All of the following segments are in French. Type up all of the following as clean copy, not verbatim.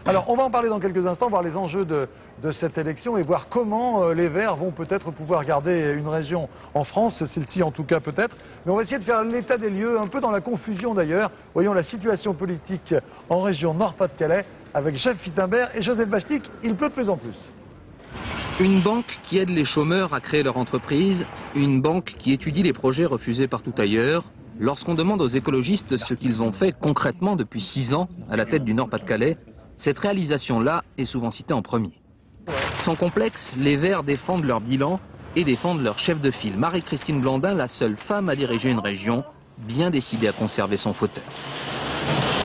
Alors, on va en parler dans quelques instants, voir les enjeux de cette élection et voir comment les Verts vont peut-être pouvoir garder une région en France, celle-ci en tout cas peut-être. Mais on va essayer de faire l'état des lieux, un peu dans la confusion d'ailleurs. Voyons la situation politique en région Nord-Pas-de-Calais avec Jeff Fittenberg et Joseph Bastik. Il pleut de plus en plus. Une banque qui aide les chômeurs à créer leur entreprise, une banque qui étudie les projets refusés partout ailleurs. Lorsqu'on demande aux écologistes ce qu'ils ont fait concrètement depuis 6 ans à la tête du Nord-Pas-de-Calais, cette réalisation-là est souvent citée en premier. Sans complexe, les Verts défendent leur bilan et défendent leur chef de file, Marie-Christine Blandin, la seule femme à diriger une région bien décidée à conserver son fauteuil.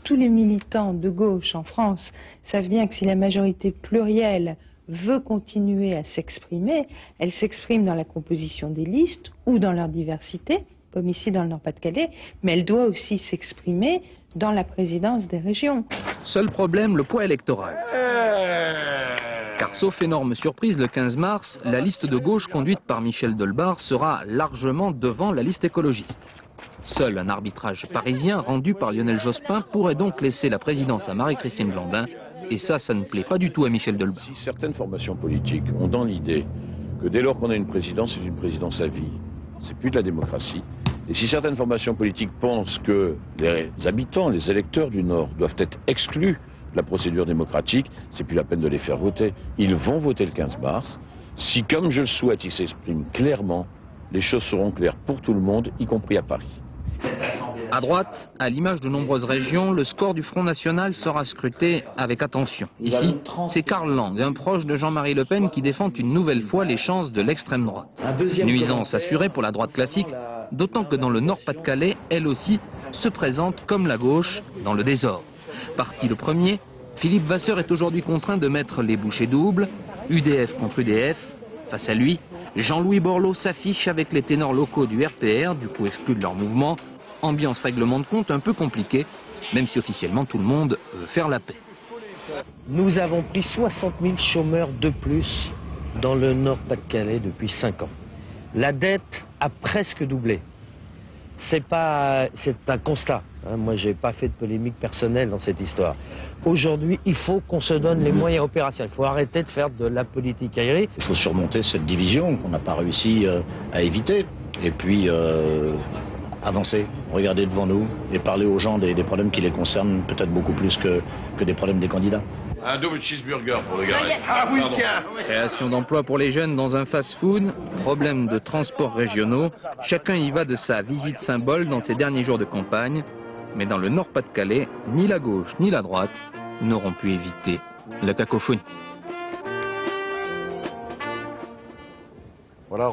Tous les militants de gauche en France savent bien que si la majorité plurielle veut continuer à s'exprimer, elle s'exprime dans la composition des listes ou dans leur diversité, comme ici dans le Nord-Pas-de-Calais, mais elle doit aussi s'exprimer dans la présidence des régions. Seul problème, le poids électoral. Car sauf énorme surprise, le 15 mars, la liste de gauche conduite par Michel Delbar sera largement devant la liste écologiste. Seul un arbitrage parisien rendu par Lionel Jospin pourrait donc laisser la présidence à Marie-Christine Blandin, et ça ne plaît pas du tout à Michel Delbar. Si certaines formations politiques ont dans l'idée que dès lors qu'on a une présidence, c'est une présidence à vie, c'est plus de la démocratie. Et si certaines formations politiques pensent que les habitants, les électeurs du Nord doivent être exclus de la procédure démocratique, c'est plus la peine de les faire voter. Ils vont voter le 15 mars. Si, comme je le souhaite, ils s'expriment clairement, les choses seront claires pour tout le monde, y compris à Paris. À droite, à l'image de nombreuses régions, le score du Front National sera scruté avec attention. Ici, c'est Karl Lang, un proche de Jean-Marie Le Pen, qui défend une nouvelle fois les chances de l'extrême droite. Nuisance assurée pour la droite classique, d'autant que dans le Nord-Pas-de-Calais, elle aussi se présente comme la gauche dans le désordre. Parti le premier, Philippe Vasseur est aujourd'hui contraint de mettre les bouchées doubles, UDF contre UDF. Face à lui, Jean-Louis Borloo s'affiche avec les ténors locaux du RPR, du coup exclus de leur mouvement. Ambiance règlement de compte un peu compliquée, même si officiellement tout le monde veut faire la paix. Nous avons pris 60 000 chômeurs de plus dans le Nord-Pas-de-Calais depuis 5 ans. La dette a presque doublé. C'est un constat. Moi, je n'ai pas fait de polémique personnelle dans cette histoire. Aujourd'hui, il faut qu'on se donne les moyens opérationnels. Il faut arrêter de faire de la politique aérienne. Il faut surmonter cette division qu'on n'a pas réussi à éviter. Et puis avancer, regarder devant nous et parler aux gens des problèmes qui les concernent peut-être beaucoup plus que des problèmes des candidats. Un double cheeseburger pour le gars. Ah oui, tiens. Création d'emplois pour les jeunes dans un fast-food, problème de transports régionaux, chacun y va de sa visite symbole dans ces derniers jours de campagne. Mais dans le Nord-Pas-de-Calais, ni la gauche ni la droite n'auront pu éviter la cacophonie. Voilà.